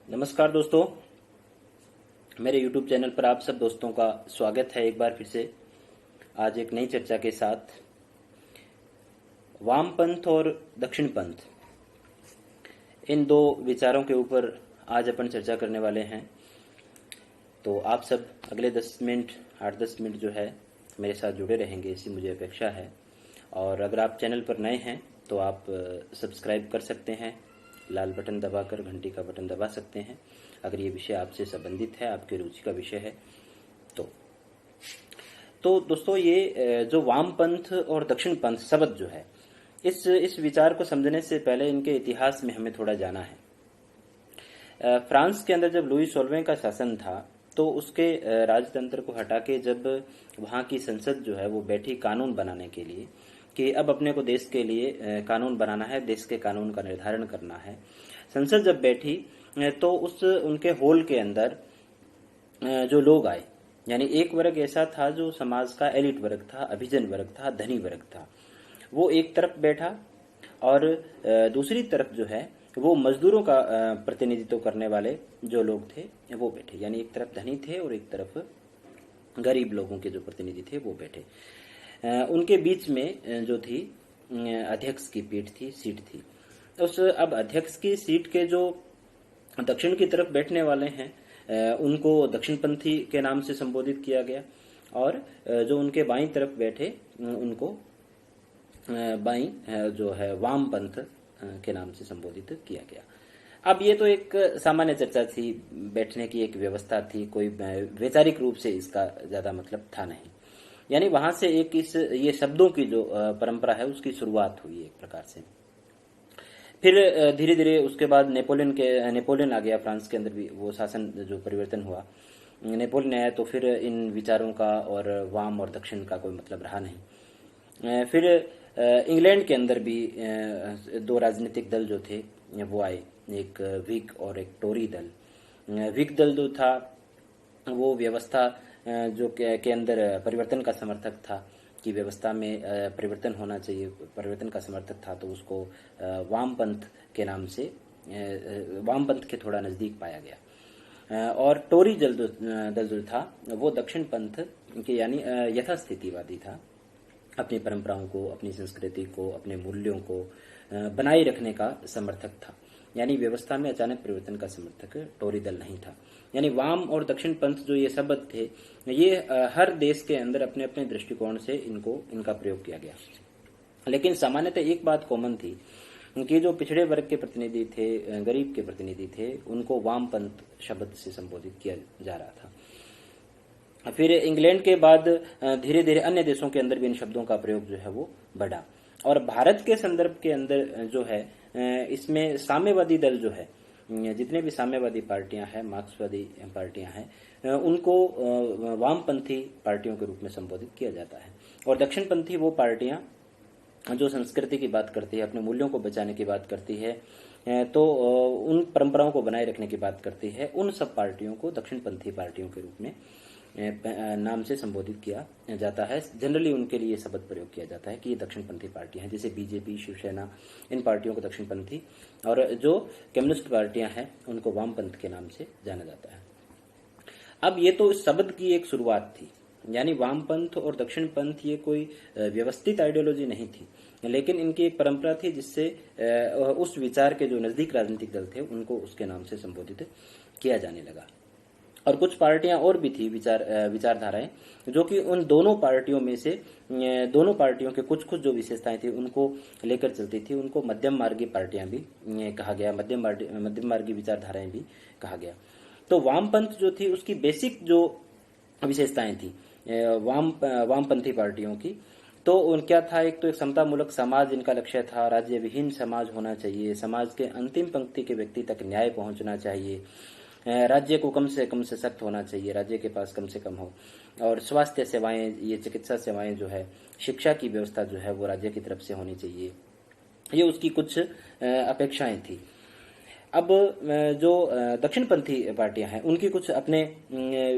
नमस्कार दोस्तों, मेरे YouTube चैनल पर आप सब दोस्तों का स्वागत है एक बार फिर से। आज एक नई चर्चा के साथ वामपंथ और दक्षिण पंथ, इन दो विचारों के ऊपर आज अपन चर्चा करने वाले हैं। तो आप सब अगले 10 मिनट 8-10 मिनट जो है मेरे साथ जुड़े रहेंगे, ऐसी मुझे अपेक्षा है। और अगर आप चैनल पर नए हैं तो आप सब्सक्राइब कर सकते हैं, लाल बटन दबाकर घंटी का बटन दबा सकते हैं अगर ये विषय आपसे संबंधित है, आपके रुचि का विषय है। तो दोस्तों, ये जो वामपंथ और दक्षिण पंथ शब्द जो है, इस विचार को समझने से पहले इनके इतिहास में हमें थोड़ा जाना है। फ्रांस के अंदर जब लुई 16वें का शासन था तो उसके राजतंत्र को हटा के जब वहाँ की संसद जो है वो बैठी कानून बनाने के लिए कि अब अपने को देश के लिए कानून बनाना है, देश के कानून का निर्धारण करना है। संसद जब बैठी तो उस उनके हॉल के अंदर जो लोग आए, यानी एक वर्ग ऐसा था जो समाज का एलिट वर्ग था, अभिजन वर्ग था, धनी वर्ग था, वो एक तरफ बैठा और दूसरी तरफ जो है वो मजदूरों का प्रतिनिधित्व करने वाले जो लोग थे वो बैठे। यानी एक तरफ धनी थे और एक तरफ गरीब लोगों के जो प्रतिनिधि थे वो बैठे। उनके बीच में जो थी अध्यक्ष की पीठ थी, सीट थी। अब अध्यक्ष की सीट के जो दक्षिण की तरफ बैठने वाले हैं उनको दक्षिणपंथी के नाम से संबोधित किया गया, और जो उनके बाईं तरफ बैठे उनको बाईं जो है वामपंथ के नाम से संबोधित किया गया। अब ये तो एक सामान्य चर्चा थी, बैठने की एक व्यवस्था थी, कोई वैचारिक रूप से इसका ज्यादा मतलब था नहीं। यानी वहां से एक ये शब्दों की जो परंपरा है उसकी शुरुआत हुई एक प्रकार से। फिर धीरे धीरे उसके बाद नेपोलियन आ गया, फ्रांस के अंदर भी वो शासन जो परिवर्तन हुआ, नेपोलियन आया तो फिर इन विचारों का और वाम और दक्षिण का कोई मतलब रहा नहीं। फिर इंग्लैंड के अंदर भी दो राजनीतिक दल जो थे वो आए, एक व्हिग और एक टोरी दल। व्हिग दल जो था वो व्यवस्था जो के अंदर परिवर्तन का समर्थक था कि व्यवस्था में परिवर्तन होना चाहिए, परिवर्तन का समर्थक था, तो उसको वामपंथ के नाम से वामपंथ के थोड़ा नजदीक पाया गया। और टोरी दल जो था वो दक्षिण पंथ के यानी यथास्थितिवादी था, अपनी परंपराओं को, अपनी संस्कृति को, अपने मूल्यों को बनाए रखने का समर्थक था। यानी व्यवस्था में अचानक परिवर्तन का समर्थक टोरी दल नहीं था। यानी वाम और दक्षिण पंथ जो ये शब्द थे, ये हर देश के अंदर अपने अपने दृष्टिकोण से इनका प्रयोग किया गया। लेकिन सामान्यतः एक बात कॉमन थी कि जो पिछड़े वर्ग के प्रतिनिधि थे, गरीब के प्रतिनिधि थे, उनको वामपंथ शब्द से संबोधित किया जा रहा था। फिर इंग्लैंड के बाद धीरे धीरे अन्य देशों के अंदर भी इन शब्दों का प्रयोग जो है वो बढ़ा। और भारत के संदर्भ के अंदर जो है इसमें साम्यवादी दल जो है, जितने भी साम्यवादी पार्टियां हैं, मार्क्सवादी पार्टियां हैं, उनको वामपंथी पार्टियों के रूप में संबोधित किया जाता है। और दक्षिणपंथी वो पार्टियां जो संस्कृति की बात करती है, अपने मूल्यों को बचाने की बात करती है, तो उन परंपराओं को बनाए रखने की बात करती है, उन सब पार्टियों को दक्षिणपंथी पार्टियों के रूप में नाम से संबोधित किया जाता है। जनरली उनके लिए शब्द प्रयोग किया जाता है कि ये दक्षिणपंथी पार्टियां हैं, जैसे बीजेपी, शिवसेना, इन पार्टियों को दक्षिणपंथी, और जो कम्युनिस्ट पार्टियां हैं उनको वामपंथ के नाम से जाना जाता है। अब ये तो इस शब्द की एक शुरुआत थी, यानी वामपंथ और दक्षिणपंथ ये कोई व्यवस्थित आइडियोलॉजी नहीं थी, लेकिन इनकी एक परंपरा थी जिससे उस विचार के जो नजदीक राजनीतिक दल थे उनको उसके नाम से संबोधित किया जाने लगा। और कुछ पार्टियां और भी थी, विचारधाराएं, जो कि उन दोनों पार्टियों में से दोनों पार्टियों के कुछ कुछ जो विशेषताएं थी उनको लेकर चलती थी। उनको मध्यम मार्गी पार्टियां भी कहा गया, मध्यम मार्गी विचारधाराएं भी कहा गया। तो वामपंथ जो थी उसकी बेसिक जो विशेषताएं थी वामपंथी पार्टियों की, तो क्या था, एक तो एक समतामूलक समाज इनका लक्ष्य था, राज्य विहीन समाज होना चाहिए, समाज के अंतिम पंक्ति के व्यक्ति तक न्याय पहुंचना चाहिए, राज्य को कम से कम सशक्त होना चाहिए, राज्य के पास कम से कम हो, और स्वास्थ्य सेवाएं, ये चिकित्सा सेवाएं जो है, शिक्षा की व्यवस्था जो है वो राज्य की तरफ से होनी चाहिए। ये उसकी कुछ अपेक्षाएं थी। अब जो दक्षिणपंथी पार्टियां हैं उनके कुछ अपने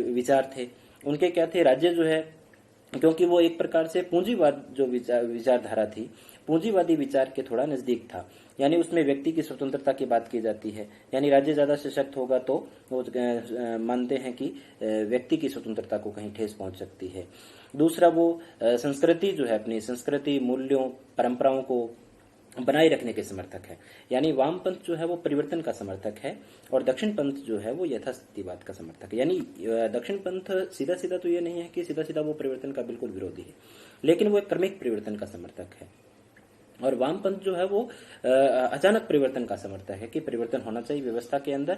विचार थे। उनके क्या थे, राज्य जो है, क्योंकि वो एक प्रकार से पूंजीवाद जो विचारधारा थी पूंजीवादी विचार के थोड़ा नजदीक था। यानी उसमें व्यक्ति की स्वतंत्रता की बात की जाती है, यानी राज्य ज्यादा सशक्त होगा तो वो मानते हैं कि व्यक्ति की स्वतंत्रता को कहीं ठेस पहुंच सकती है। दूसरा, वो संस्कृति जो है, अपनी संस्कृति, मूल्यों, परंपराओं को बनाए रखने के समर्थक है। यानी वामपंथ जो है वो परिवर्तन का समर्थक है और दक्षिण पंथ जो है वो यथास्थितिवाद का समर्थक है। यानी दक्षिण पंथ सीधा सीधा तो ये नहीं है कि सीधा सीधा वो परिवर्तन का बिल्कुल विरोधी है, लेकिन वो एक क्रमिक परिवर्तन का समर्थक है। और वामपंथ जो है वो अचानक परिवर्तन का समर्थक है कि परिवर्तन होना चाहिए व्यवस्था के अंदर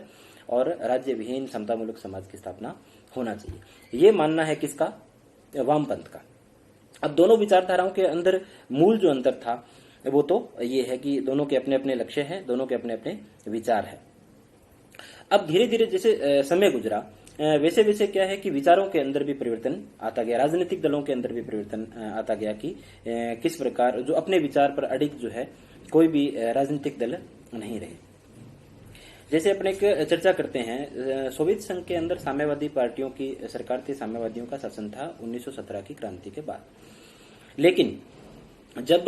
और राज्य विहीन समतामूलक समाज की स्थापना होना चाहिए। ये मानना है किसका? वामपंथ का। अब दोनों विचारधाराओं के अंदर मूल जो अंतर था वो तो ये है कि दोनों के अपने अपने लक्ष्य हैं, दोनों के अपने अपने विचार हैं। अब धीरे धीरे जैसे समय गुजरा वैसे वैसे क्या है कि विचारों के अंदर भी परिवर्तन आता गया, राजनीतिक दलों के अंदर भी परिवर्तन आता गया कि किस प्रकार जो अपने विचार पर अडिग जो है कोई भी राजनीतिक दल नहीं रहे। जैसे अपने एक चर्चा करते हैं, सोवियत संघ के अंदर साम्यवादी पार्टियों की सरकार थी, साम्यवादियों का शासन था 1917 की क्रांति के बाद। लेकिन जब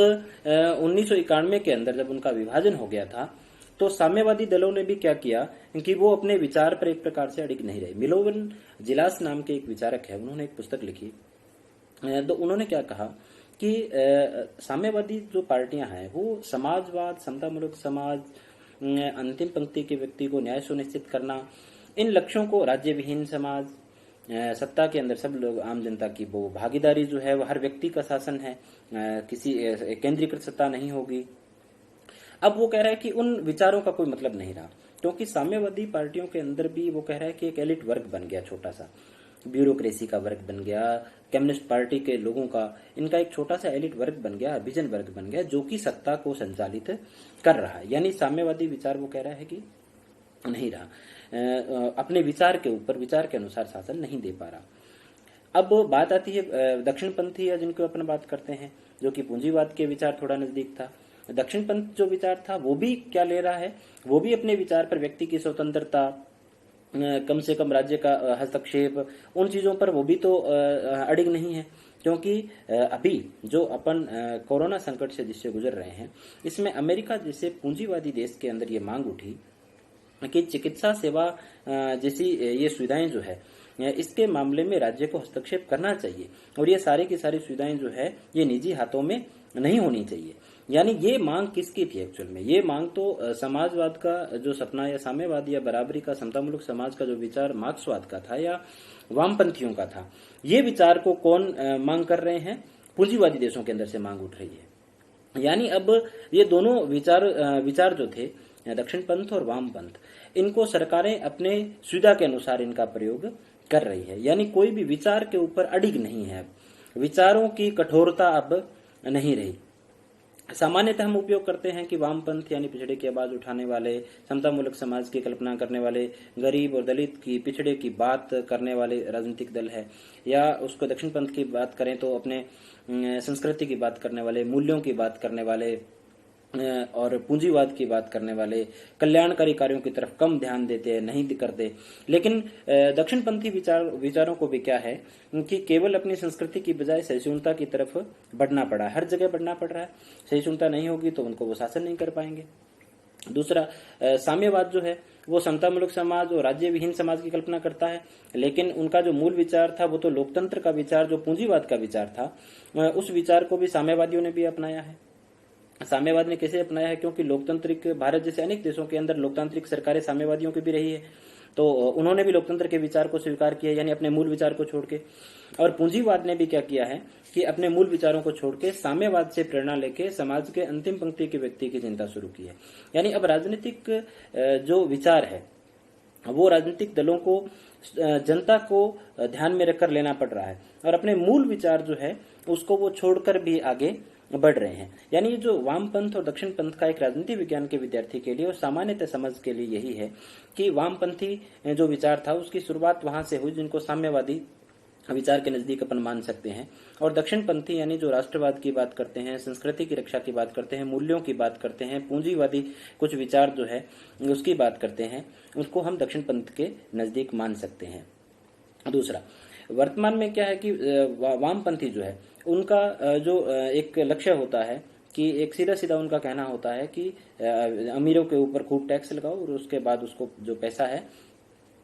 1991 के अंदर जब उनका विभाजन हो गया था तो साम्यवादी दलों ने भी क्या किया कि वो अपने विचार पर एक प्रकार से अडिग नहीं रहे। मिलोवन जिलास नाम के एक विचारक है, उन्होंने एक पुस्तक लिखी। तो उन्होंने क्या कहा कि साम्यवादी जो पार्टियां हैं वो समाजवाद, समतामूलक समाज, अंतिम पंक्ति के व्यक्ति को न्याय सुनिश्चित करना, इन लक्ष्यों को, राज्य विहीन समाज, सत्ता के अंदर सब लोग, आम जनता की वो भागीदारी जो है वो हर व्यक्ति का शासन है, किसी केंद्रीकृत सत्ता नहीं होगी। अब वो कह रहा है कि उन विचारों का कोई मतलब नहीं रहा, क्योंकि साम्यवादी पार्टियों के अंदर भी वो कह रहा है कि एक एलिट वर्ग बन गया, छोटा सा ब्यूरोक्रेसी का वर्ग बन गया, कम्युनिस्ट पार्टी के लोगों का, इनका एक छोटा सा एलिट वर्ग बन गया, अभिजन वर्ग बन गया जो कि सत्ता को संचालित कर रहा है। यानी साम्यवादी विचार वो कह रहा है कि नहीं रहा, अपने विचार के ऊपर, विचार के अनुसार शासन नहीं दे पा रहा। अब बात आती है दक्षिण पंथी या जिनको अपन बात करते हैं, जो कि पूंजीवाद के विचार थोड़ा नजदीक था। दक्षिण पंथ जो विचार था वो भी क्या ले रहा है, वो भी अपने विचार पर व्यक्ति की स्वतंत्रता, कम से कम राज्य का हस्तक्षेप, उन चीजों पर वो भी तो अड़िग नहीं है। क्योंकि अभी जो अपन कोरोना संकट से जिससे गुजर रहे हैं, इसमें अमेरिका जैसे पूंजीवादी देश के अंदर ये मांग उठी कि चिकित्सा सेवा जैसी ये सुविधाएं जो है इसके मामले में राज्य को हस्तक्षेप करना चाहिए और ये सारी की सारी सुविधाएं जो है ये निजी हाथों में नहीं होनी चाहिए। यानी ये मांग किसकी थी एक्चुअल में? ये मांग तो समाजवाद का जो सपना या साम्यवाद या बराबरी का, समतामूलक समाज का जो विचार मार्क्सवाद का था या वामपंथियों का था। ये विचार को कौन मांग कर रहे हैं? पूंजीवादी देशों के अंदर से मांग उठ रही है। यानी अब ये दोनों विचार जो थे, दक्षिण पंथ और वाम पंथ, इनको सरकारें अपने सुविधा के अनुसार इनका प्रयोग कर रही है। यानी कोई भी विचार के ऊपर अडिग नहीं है, विचारों की कठोरता अब नहीं रही। सामान्यतः हम उपयोग करते हैं कि वामपंथ यानी पिछड़े की आवाज उठाने वाले, समतामूलक समाज की कल्पना करने वाले, गरीब और दलित की, पिछड़े की बात करने वाले राजनीतिक दल है। या उसको दक्षिण पंथ की बात करें तो अपने संस्कृति की बात करने वाले, मूल्यों की बात करने वाले और पूंजीवाद की बात करने वाले, कल्याणकारी कार्यों की तरफ कम ध्यान देते हैं, नहीं करते। लेकिन दक्षिणपंथी विचारों को भी क्या है कि केवल अपनी संस्कृति की बजाय सहिष्णुता की तरफ बढ़ना पड़ा है, हर जगह बढ़ना पड़ रहा है। सहिष्णुता नहीं होगी तो उनको वो शासन नहीं कर पाएंगे। दूसरा, साम्यवाद जो है वो समतामूलक समाज और राज्य विहीन समाज की कल्पना करता है, लेकिन उनका जो मूल विचार था वो तो लोकतंत्र का विचार, जो पूंजीवाद का विचार था, उस विचार को भी साम्यवादियों ने भी अपनाया है। साम्यवाद ने कैसे अपनाया है? क्योंकि लोकतांत्रिक भारत जैसे अनेक देशों के अंदर लोकतांत्रिक सरकारें साम्यवादियों की भी रही है, तो उन्होंने भी लोकतंत्र के विचार को स्वीकार किया, यानी अपने मूल विचार को छोड़ के। और पूंजीवाद ने भी क्या किया है कि अपने मूल विचारों को छोड़ के साम्यवाद से प्रेरणा लेके समाज के अंतिम पंक्ति के व्यक्ति की चिंता शुरू की है। यानी अब राजनीतिक जो विचार है वो राजनीतिक दलों को, जनता को ध्यान में रखकर लेना पड़ रहा है और अपने मूल विचार जो है उसको वो छोड़कर भी आगे बढ़ रहे हैं। यानी जो वामपंथ और दक्षिण पंथ का एक राजनीति विज्ञान के विद्यार्थी के लिए और सामान्यतः समझ के लिए यही है कि वामपंथी जो विचार था उसकी शुरुआत वहां से हुई जिनको साम्यवादी विचार के नजदीक अपन मान सकते हैं, और दक्षिणपंथी यानी जो राष्ट्रवाद की बात करते हैं, संस्कृति की रक्षा की बात करते हैं, मूल्यों की बात करते हैं, पूंजीवादी कुछ विचार जो है उसकी बात करते हैं, उसको हम दक्षिण पंथ के नजदीक मान सकते हैं। दूसरा, वर्तमान में क्या है कि वामपंथी जो है उनका जो एक लक्ष्य होता है कि एक सीधा सीधा उनका कहना होता है कि अमीरों के ऊपर खूब टैक्स लगाओ और उसके बाद उसको जो पैसा है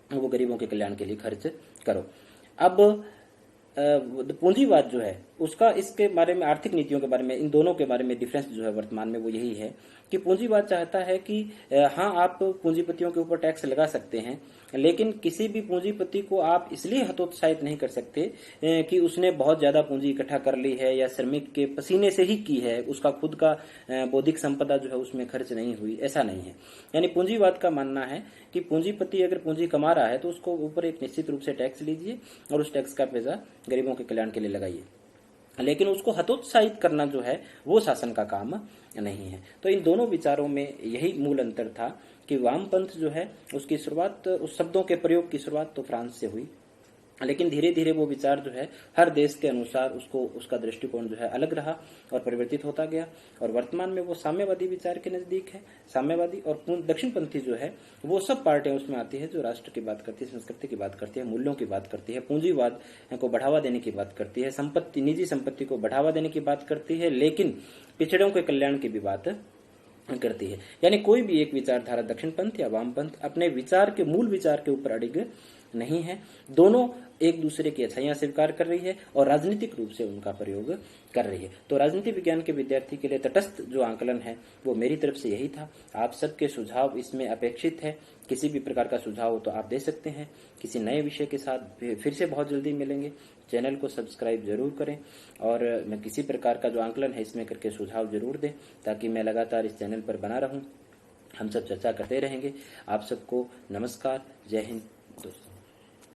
वो गरीबों के कल्याण के लिए खर्च करो। अब पूंजीवाद जो है उसका इसके बारे में, आर्थिक नीतियों के बारे में, इन दोनों के बारे में डिफरेंस जो है वर्तमान में वो यही है कि पूंजीवाद चाहता है कि हाँ, आप पूंजीपतियों के ऊपर टैक्स लगा सकते हैं, लेकिन किसी भी पूंजीपति को आप इसलिए हतोत्साहित नहीं कर सकते कि उसने बहुत ज्यादा पूंजी इकट्ठा कर ली है या श्रमिक के पसीने से ही की है, उसका खुद का बौद्धिक संपदा जो है उसमें खर्च नहीं हुई, ऐसा नहीं है। यानी पूंजीवाद का मानना है कि पूंजीपति अगर पूंजी कमा रहा है तो उसको ऊपर एक निश्चित रूप से टैक्स लीजिए और उस टैक्स का पैसा गरीबों के कल्याण के लिए लगाइए, लेकिन उसको हतोत्साहित करना जो है वो शासन का काम नहीं है। तो इन दोनों विचारों में यही मूल अंतर था कि वामपंथ जो है उसकी शुरुआत, उस शब्दों के प्रयोग की शुरुआत तो फ्रांस से हुई, लेकिन धीरे धीरे वो विचार जो है हर देश के अनुसार उसको, उसका दृष्टिकोण जो है अलग रहा और परिवर्तित होता गया, और वर्तमान में वो साम्यवादी विचार के नजदीक है। साम्यवादी और दक्षिणपंथी जो है वो सब पार्टियां उसमें आती है जो राष्ट्र की बात करती है, संस्कृति की बात करती है, मूल्यों की बात करती है, पूंजीवाद को बढ़ावा देने की बात करती है, संपत्ति, निजी संपत्ति को बढ़ावा देने की बात करती है, लेकिन पिछड़ों के कल्याण की भी बात करती है। यानी कोई भी एक विचारधारा दक्षिणपंथ या वामपंथ अपने विचार के, मूल विचार के ऊपर अड़िग नहीं है। दोनों एक दूसरे की अच्छाइयां स्वीकार कर रही है और राजनीतिक रूप से उनका प्रयोग कर रही है। तो राजनीति विज्ञान के विद्यार्थी के लिए तटस्थ जो आंकलन है वो मेरी तरफ से यही था। आप सबके सुझाव इसमें अपेक्षित है। किसी भी प्रकार का सुझाव हो तो आप दे सकते हैं। किसी नए विषय के साथ फिर से बहुत जल्दी मिलेंगे। चैनल को सब्सक्राइब जरूर करें और मैं किसी प्रकार का जो आंकलन है इसमें करके सुझाव जरूर दें ताकि मैं लगातार इस चैनल पर बना रहूं। हम सब चर्चा करते रहेंगे। आप सबको नमस्कार, जय हिंद दोस्तों।